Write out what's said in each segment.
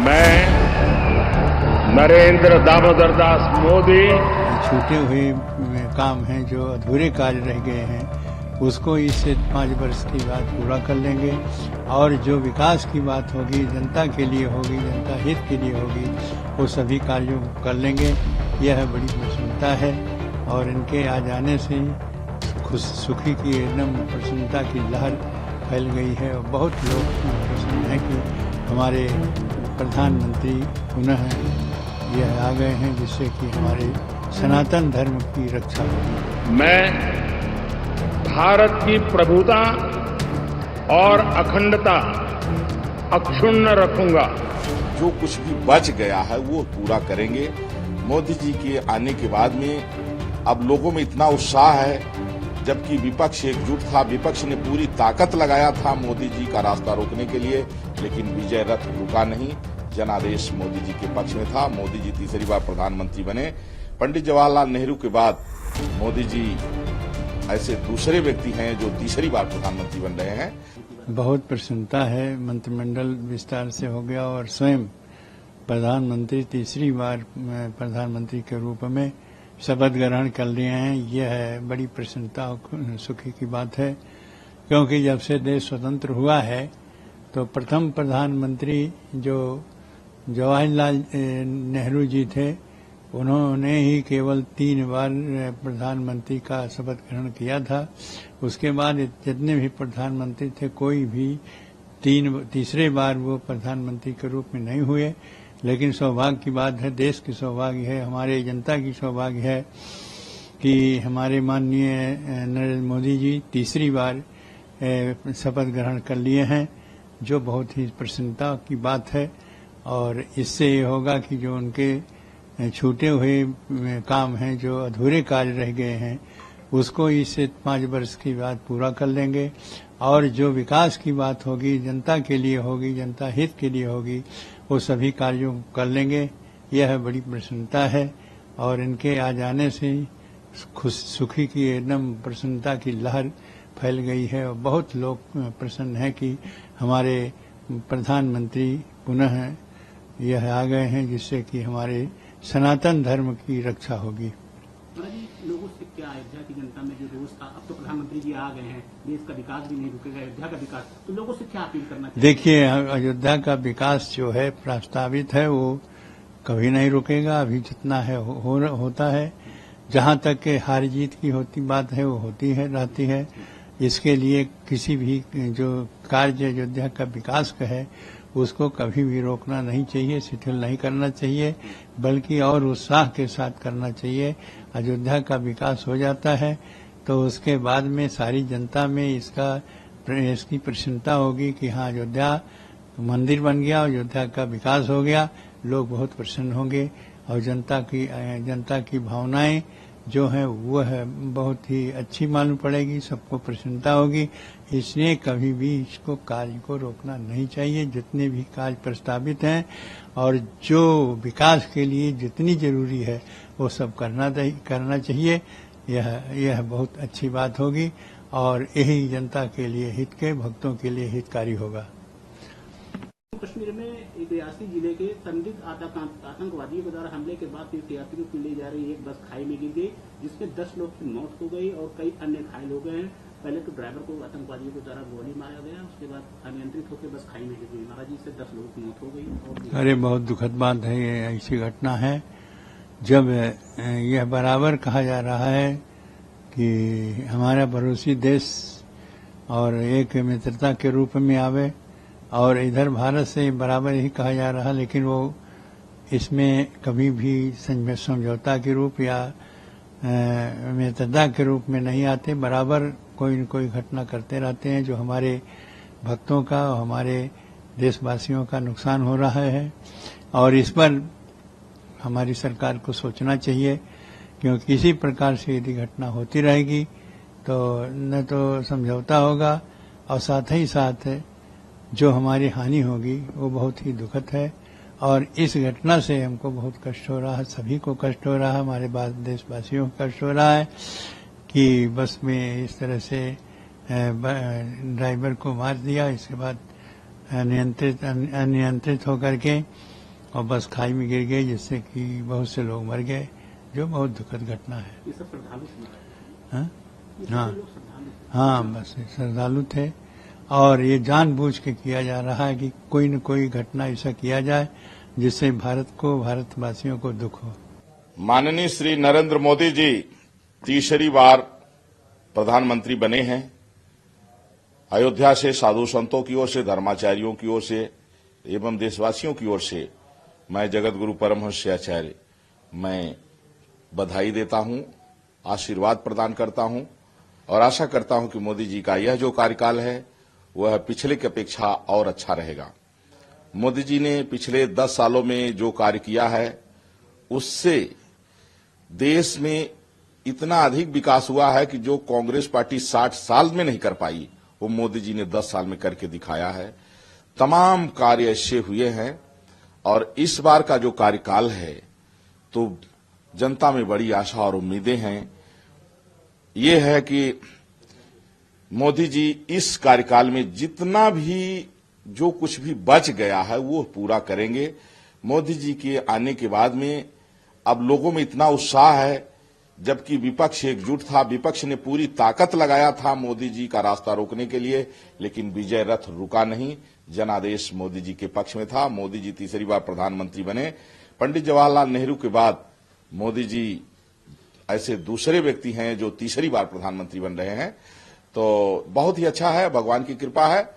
मैं नरेंद्र दामोदर दास मोदी छूटे हुए काम हैं जो अधूरे कार्य रह गए हैं उसको इससे 5 वर्ष की बात पूरा कर लेंगे और जो विकास की बात होगी जनता के लिए होगी, जनता हित के लिए होगी, वो सभी कार्यों को कर लेंगे। यह बड़ी प्रसन्नता है और इनके आ जाने से सुखी की एकदम प्रसन्नता की लहर फैल गई है और बहुत लोग प्रसन्न हैं कि हमारे प्रधानमंत्री पुनः यह आ गए हैं जिससे कि हमारे सनातन धर्म की रक्षा होगी। मैं भारत की प्रभुता और अखंडता अक्षुण्ण रखूंगा। जो कुछ भी बच गया है वो पूरा करेंगे। मोदी जी के आने के बाद में अब लोगों में इतना उत्साह है, जबकि विपक्ष एकजुट था, विपक्ष ने पूरी ताकत लगाया था मोदी जी का रास्ता रोकने के लिए, लेकिन विजय रथ रुका नहीं। जनादेश मोदी जी के पक्ष में था। मोदी जी तीसरी बार प्रधानमंत्री बने। पंडित जवाहरलाल नेहरू के बाद मोदी जी ऐसे दूसरे व्यक्ति हैं जो तीसरी बार प्रधानमंत्री बन रहे हैं। बहुत प्रसन्नता है। मंत्रिमंडल विस्तार से हो गया और स्वयं प्रधानमंत्री तीसरी बार प्रधानमंत्री के रूप में शपथ ग्रहण कर लिए हैं। यह बड़ी प्रसन्नता और सुखी की बात है, क्योंकि जब से देश स्वतंत्र हुआ है तो प्रथम प्रधानमंत्री जो जवाहरलाल नेहरू जी थे, उन्होंने ही केवल 3 बार प्रधानमंत्री का शपथ ग्रहण किया था। उसके बाद जितने भी प्रधानमंत्री थे कोई भी तीसरे बार वो प्रधानमंत्री के रूप में नहीं हुए। लेकिन सौभाग्य की बात है, देश की सौभाग्य है, हमारे जनता की सौभाग्य है कि हमारे माननीय नरेंद्र मोदी जी तीसरी बार शपथ ग्रहण कर लिए हैं, जो बहुत ही प्रसन्नता की बात है। और इससे ये होगा कि जो उनके छूटे हुए काम हैं जो अधूरे कार्य रह गए हैं उसको इससे 5 वर्ष की बात पूरा कर लेंगे और जो विकास की बात होगी, जनता के लिए होगी, जनता हित के लिए होगी, वो सभी कार्यों को कर लेंगे। यह बड़ी प्रसन्नता है और इनके आ जाने से सुखी की एकदम प्रसन्नता की लहर फैल गई है और बहुत लोग प्रसन्न हैं कि हमारे प्रधानमंत्री पुनः यह आ गए हैं जिससे कि हमारे सनातन धर्म की रक्षा होगी। लोगों से क्या अयोध्या की जनता में जो रोष था, अब तो प्रधानमंत्री जी आ गए हैं, देश का विकास भी नहीं रुकेगा, अयोध्या का विकास, तो लोगों से क्या अपील करना चाहिए? देखिए, अयोध्या का विकास जो है प्रस्तावित है वो कभी नहीं रुकेगा। अभी जितना है होता है। जहां तक के हार जीत की होती बात है वो होती है रहती है। इसके लिए किसी भी जो कार्य अयोध्या का विकास का है उसको कभी भी रोकना नहीं चाहिए, शिथिल नहीं करना चाहिए, बल्कि और उत्साह के साथ करना चाहिए। अयोध्या का विकास हो जाता है तो उसके बाद में सारी जनता में इसकी प्रसन्नता होगी कि हाँ, अयोध्या मंदिर बन गया, अयोध्या का विकास हो गया, लोग बहुत प्रसन्न होंगे और जनता की भावनाएं जो है वह बहुत ही अच्छी मालूम पड़ेगी, सबको प्रसन्नता होगी। इसलिए कभी भी इसको कार्य को रोकना नहीं चाहिए। जितने भी कार्य प्रस्तावित हैं और जो विकास के लिए जितनी जरूरी है वो सब करना चाहिए। यह बहुत अच्छी बात होगी और यही जनता के लिए हित के, भक्तों के लिए हितकारी होगा। कश्मीर में एक रियासी जिले के संदिग्ध आतंकवादियों के द्वारा हमले के बाद यात्रियों को ले जा रही एक बस खाई में गिर गई, जिसमें 10 लोग की मौत हो गई और कई अन्य घायल हो गए हैं। पहले तो ड्राइवर को आतंकवादियों के द्वारा गोली मारा गया, उसके बाद अनियंत्रित होकर बस खाई में गिर गई। महाराज जी, से 10 लोगों की मौत हो गई। अरे बहुत दुखद बात है, ये ऐसी घटना है जब यह बराबर कहा जा रहा है कि हमारा पड़ोसी देश और एक मित्रता के रूप में आवे और इधर भारत से बराबर ही कहा जा रहा, लेकिन वो इसमें कभी भी समझौता के रूप या मित्रता के रूप में नहीं आते। बराबर कोई न कोई घटना करते रहते हैं जो हमारे भक्तों का और हमारे देशवासियों का नुकसान हो रहा है और इस पर हमारी सरकार को सोचना चाहिए, क्योंकि किसी प्रकार से यदि घटना होती रहेगी तो न तो समझौता होगा और साथ ही साथ जो हमारी हानि होगी वो बहुत ही दुखद है। और इस घटना से हमको बहुत कष्ट हो रहा है, सभी को कष्ट हो रहा है, हमारे देशवासियों को कष्ट हो रहा है कि बस में इस तरह से ड्राइवर को मार दिया, इसके बाद अनियंत्रित होकर के और बस खाई में गिर गई, जिससे कि बहुत से लोग मर गए, जो बहुत दुखद घटना है। ये सब श्रद्धालु थे। हाँ ये हाँ सभी लोग श्रद्धालु थे। हाँ, बस ये श्रद्धालु थे और ये जानबूझ के किया जा रहा है कि कोई न कोई घटना ऐसा किया जाए जिससे भारत को, भारतवासियों को दुख हो। माननीय श्री नरेंद्र मोदी जी तीसरी बार प्रधानमंत्री बने हैं। अयोध्या से साधु संतों की ओर से, धर्माचार्यों की ओर से एवं देशवासियों की ओर से मैं जगत गुरु परमहंस आचार्य मैं बधाई देता हूं, आशीर्वाद प्रदान करता हूं और आशा करता हूं कि मोदी जी का यह जो कार्यकाल है वह पिछले की अपेक्षा और अच्छा रहेगा। मोदी जी ने पिछले 10 सालों में जो कार्य किया है उससे देश में इतना अधिक विकास हुआ है कि जो कांग्रेस पार्टी 60 साल में नहीं कर पाई वो मोदी जी ने 10 साल में करके दिखाया है। तमाम कार्य ऐसे हुए हैं और इस बार का जो कार्यकाल है तो जनता में बड़ी आशा और उम्मीदें हैं। ये है कि मोदी जी इस कार्यकाल में जितना भी जो कुछ भी बच गया है वो पूरा करेंगे। मोदी जी के आने के बाद में अब लोगों में इतना उत्साह है, जबकि विपक्ष एकजुट था, विपक्ष ने पूरी ताकत लगाया था मोदी जी का रास्ता रोकने के लिए, लेकिन विजय रथ रुका नहीं। जनादेश मोदी जी के पक्ष में था। मोदी जी तीसरी बार प्रधानमंत्री बने। पंडित जवाहरलाल नेहरू के बाद मोदी जी ऐसे दूसरे व्यक्ति हैं जो तीसरी बार प्रधानमंत्री बन रहे हैं। तो बहुत ही अच्छा है, भगवान की कृपा है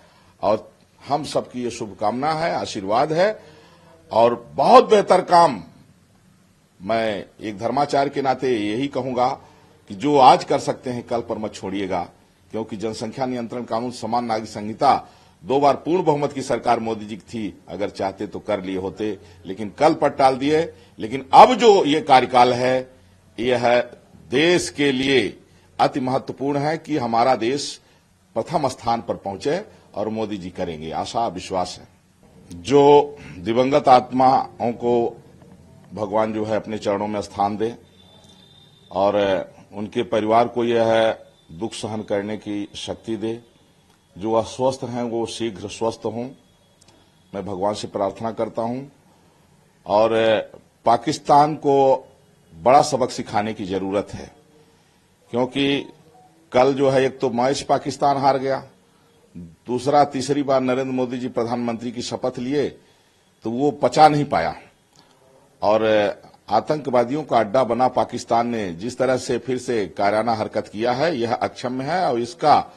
और हम सबकी ये शुभकामना है, आशीर्वाद है और बहुत बेहतर काम। मैं एक धर्माचार्य के नाते यही कहूंगा कि जो आज कर सकते हैं कल पर मत छोड़िएगा, क्योंकि जनसंख्या नियंत्रण कानून, समान नागरिक संहिता 2 बार पूर्ण बहुमत की सरकार मोदी जी की थी। अगर चाहते तो कर लिए होते, लेकिन कल पर टाल दिए। लेकिन अब जो ये कार्यकाल है यह देश के लिए अति महत्वपूर्ण है कि हमारा देश प्रथम स्थान पर पहुंचे और मोदी जी करेंगे, आशा विश्वास है। जो दिवंगत आत्माओं को भगवान जो है अपने चरणों में स्थान दे और उनके परिवार को यह दुख सहन करने की शक्ति दे। जो अस्वस्थ हैं वो शीघ्र स्वस्थ हों, मैं भगवान से प्रार्थना करता हूं। और पाकिस्तान को बड़ा सबक सिखाने की जरूरत है, क्योंकि कल जो है एक तो मैच पाकिस्तान हार गया, दूसरा तीसरी बार नरेंद्र मोदी जी प्रधानमंत्री की शपथ लिए तो वो पचा नहीं पाया और आतंकवादियों का अड्डा बना पाकिस्तान ने जिस तरह से फिर से कायराना हरकत किया है यह अक्षम्य है। और इसका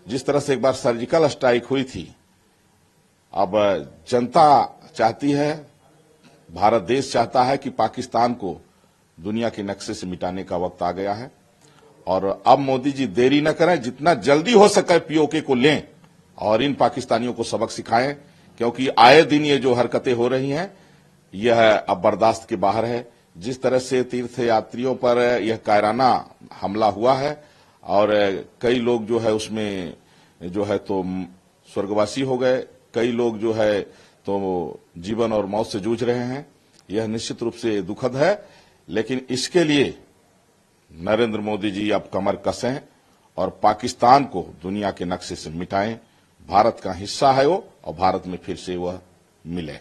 जिस तरह से एक बार सर्जिकल स्ट्राइक हुई थी, अब जनता चाहती है, भारत देश चाहता है कि पाकिस्तान को दुनिया के नक्शे से मिटाने का वक्त आ गया है। और अब मोदी जी देरी न करें, जितना जल्दी हो सके पीओके को लें और इन पाकिस्तानियों को सबक सिखाएं, क्योंकि आए दिन ये जो हरकतें हो रही हैं यह अब बर्दाश्त के बाहर है। जिस तरह से तीर्थ यात्रियों पर यह कायराना हमला हुआ है और कई लोग जो है उसमें जो है तो स्वर्गवासी हो गए, कई लोग जो है तो जीवन और मौत से जूझ रहे हैं, यह निश्चित रूप से दुखद है। लेकिन इसके लिए नरेंद्र मोदी जी अब कमर कसें और पाकिस्तान को दुनिया के नक्शे से मिटाएं। भारत का हिस्सा है वो और भारत में फिर से वह मिले।